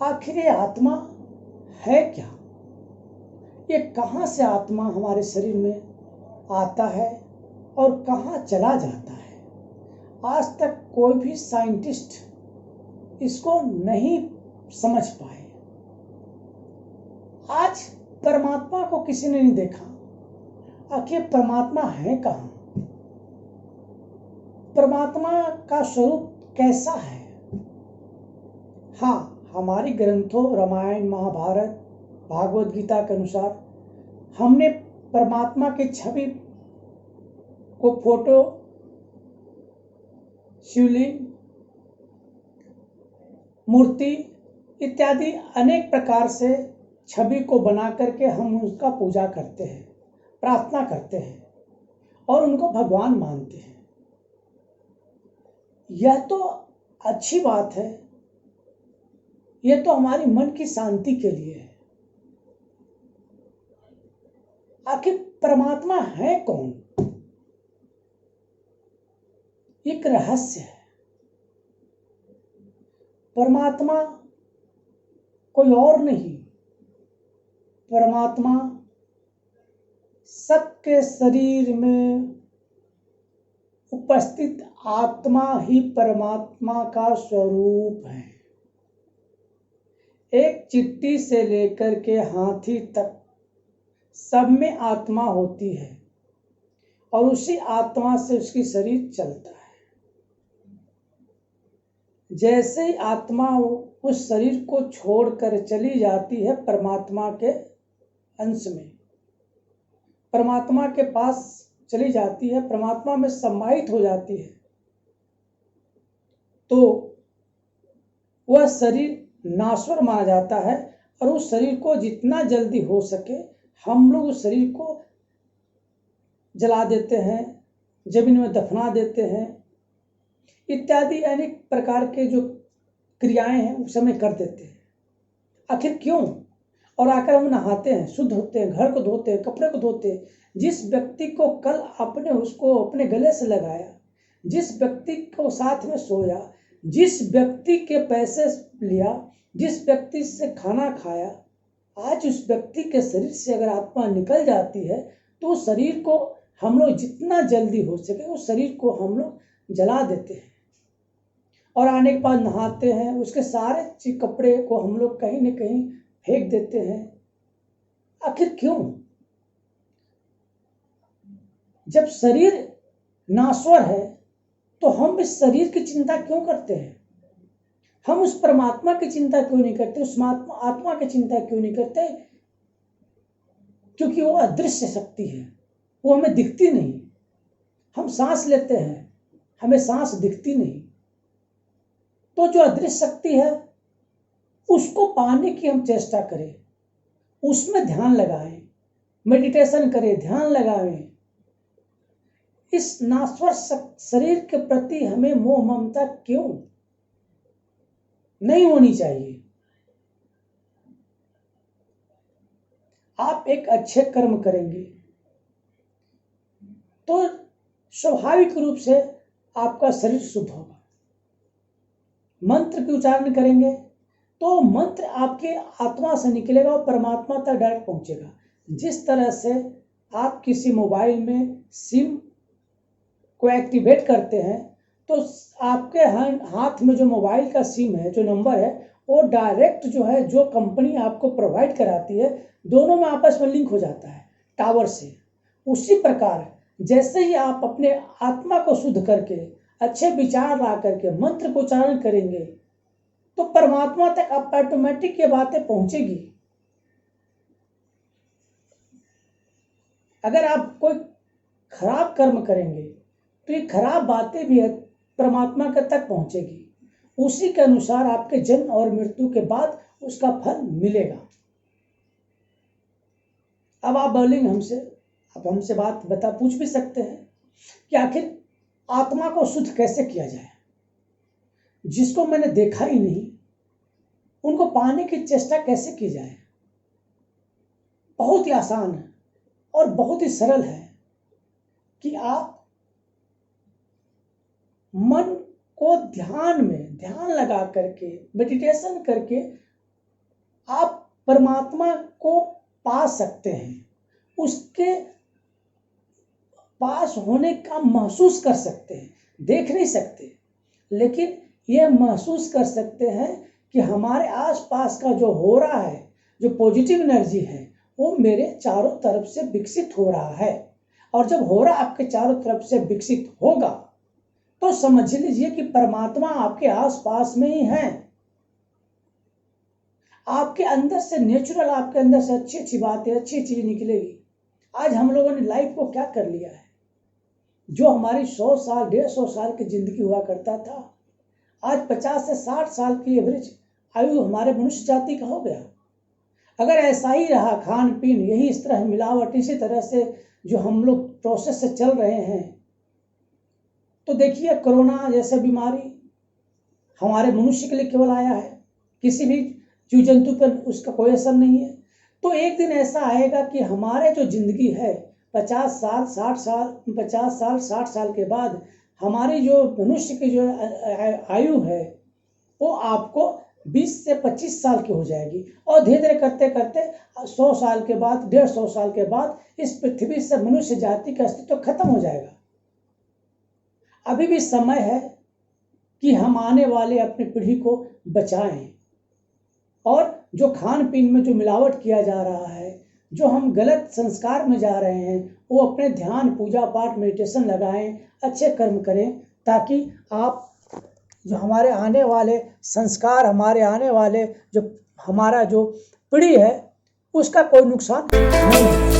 आखिर ये आत्मा है क्या? ये कहाँ से आत्मा हमारे शरीर में आता है और कहाँ चला जाता है? आज तक कोई भी साइंटिस्ट इसको नहीं समझ पाए। आज परमात्मा को किसी ने नहीं देखा। आखिर परमात्मा है कहाँ? परमात्मा का स्वरूप कैसा है? हाँ, हमारी ग्रंथों रामायण महाभारत भागवत गीता के अनुसार हमने परमात्मा की छवि को फोटो, शिवलिंग, मूर्ति इत्यादि अनेक प्रकार से छवि को बना करके हम उसका पूजा करते हैं, प्रार्थना करते हैं और उनको भगवान मानते हैं। यह तो अच्छी बात है, यह तो हमारी मन की शांति के लिए है। आखिर परमात्मा है कौन? एक रहस्य है। परमात्मा कोई और नहीं, परमात्मा सबके शरीर में उपस्थित आत्मा ही परमात्मा का स्वरूप है। एक चींटी से लेकर के हाथी तक सब में आत्मा होती है और उसी आत्मा से उसकी शरीर चलता है। जैसे ही आत्मा उस शरीर को छोड़कर चली जाती है परमात्मा के अंश में, परमात्मा के पास चली जाती है, परमात्मा में समाहित हो जाती है, तो वह शरीर नाश्वर माना जाता है और उस शरीर को जितना जल्दी हो सके हम लोग उस शरीर को जला देते हैं, जमीन में दफना देते हैं इत्यादि अनेक प्रकार के जो क्रियाएं हैं उस समय कर देते हैं। आखिर क्यों? और आकर हम नहाते हैं, शुद्ध होते हैं, घर को धोते हैं, कपड़े को धोते हैं। जिस व्यक्ति को कल आपने उसको अपने गले से लगाया, जिस व्यक्ति को साथ में सोया, जिस व्यक्ति के पैसे लिया, जिस व्यक्ति से खाना खाया, आज उस व्यक्ति के शरीर से अगर आत्मा निकल जाती है तो उस शरीर को हम लोग जितना जल्दी हो सके उस शरीर को हम लोग जला देते हैं और आने के बाद नहाते हैं, उसके सारे कपड़े को हम लोग कहीं न कहीं फेंक देते हैं। आखिर क्यों? जब शरीर नाश्वर है तो हम इस शरीर की चिंता क्यों करते हैं? हम उस परमात्मा की चिंता क्यों नहीं करते? उस आत्मा की चिंता क्यों नहीं करते? क्योंकि वो अदृश्य शक्ति है, वो हमें दिखती नहीं। हम सांस लेते हैं, हमें सांस दिखती नहीं। तो जो अदृश्य शक्ति है उसको पाने की हम चेष्टा करें, उसमें ध्यान लगाएं, मेडिटेशन करें, ध्यान लगाएं। इस नाश्वर शरीर के प्रति हमें मोह ममता क्यों नहीं होनी चाहिए? आप एक अच्छे कर्म करेंगे तो स्वाभाविक रूप से आपका शरीर शुद्ध होगा। मंत्र के उच्चारण करेंगे तो मंत्र आपके आत्मा से निकलेगा और परमात्मा तक डायरेक्ट पहुंचेगा। जिस तरह से आप किसी मोबाइल में सिम को एक्टिवेट करते हैं तो आपके हाथ में जो मोबाइल का सिम है, जो नंबर है, वो डायरेक्ट जो है जो कंपनी आपको प्रोवाइड कराती है, दोनों में आपस में लिंक हो जाता है टावर से। उसी प्रकार जैसे ही आप अपने आत्मा को शुद्ध करके अच्छे विचार ला करके मंत्र को उच्चारण करेंगे तो परमात्मा तक आप ऑटोमेटिक ये बातें पहुंचेगी। अगर आप कोई खराब कर्म करेंगे तो ये खराब बातें भी परमात्मा के तक पहुंचेगी। उसी के अनुसार आपके जन्म और मृत्यु के बाद उसका फल मिलेगा। अब आप बोलेंगे हमसे, आप हमसे बात पूछ भी सकते हैं कि आखिर आत्मा को शुद्ध कैसे किया जाए? जिसको मैंने देखा ही नहीं उनको पाने की चेष्टा कैसे की जाए? बहुत ही आसान है और बहुत ही सरल है कि आप मन को ध्यान लगा करके, मेडिटेशन करके आप परमात्मा को पा सकते हैं, उसके पास होने का महसूस कर सकते हैं, देख नहीं सकते, लेकिन यह महसूस कर सकते हैं कि हमारे आसपास का जो हो रहा है, जो पॉजिटिव एनर्जी है, वो मेरे चारों तरफ से विकसित हो रहा है। और जब हो रहा आपके चारों तरफ से विकसित होगा तो समझ लीजिए कि परमात्मा आपके आसपास में ही है। आपके अंदर से नेचुरल, आपके अंदर से अच्छी अच्छी बातें, अच्छी चीज निकलेगी। आज हम लोगों ने लाइफ को क्या कर लिया है, जो हमारी 100 साल 150 साल की जिंदगी हुआ करता था, आज 50 से 60 साल की एवरेज आयु हमारे मनुष्य जाति का हो गया। अगर ऐसा ही रहा खान पीन, यही इस तरह मिलावट, इसी तरह से जो हम लोग प्रोसेस से चल रहे हैं, तो देखिए कोरोना जैसे बीमारी हमारे मनुष्य के लिए केवल आया है, किसी भी जीव जंतु पर उसका कोई असर नहीं है। तो एक दिन ऐसा आएगा कि हमारे जो जिंदगी है 50 साल 60 साल 50 साल 60 साल के बाद हमारी जो मनुष्य की जो आयु है वो आपको 20 से 25 साल की हो जाएगी, और धीरे धीरे करते करते 100 साल के बाद 150 साल के बाद इस पृथ्वी से मनुष्य जाति का अस्तित्व खत्म हो जाएगा। अभी भी समय है कि हम आने वाले अपनी पीढ़ी को बचाएं, और जो खान पीन में जो मिलावट किया जा रहा है, जो हम गलत संस्कार में जा रहे हैं, वो अपने ध्यान पूजा पाठ मेडिटेशन लगाएं, अच्छे कर्म करें, ताकि आप जो हमारे आने वाले संस्कार, हमारे आने वाले जो हमारा जो पीढ़ी है, उसका कोई नुकसान नहीं हो।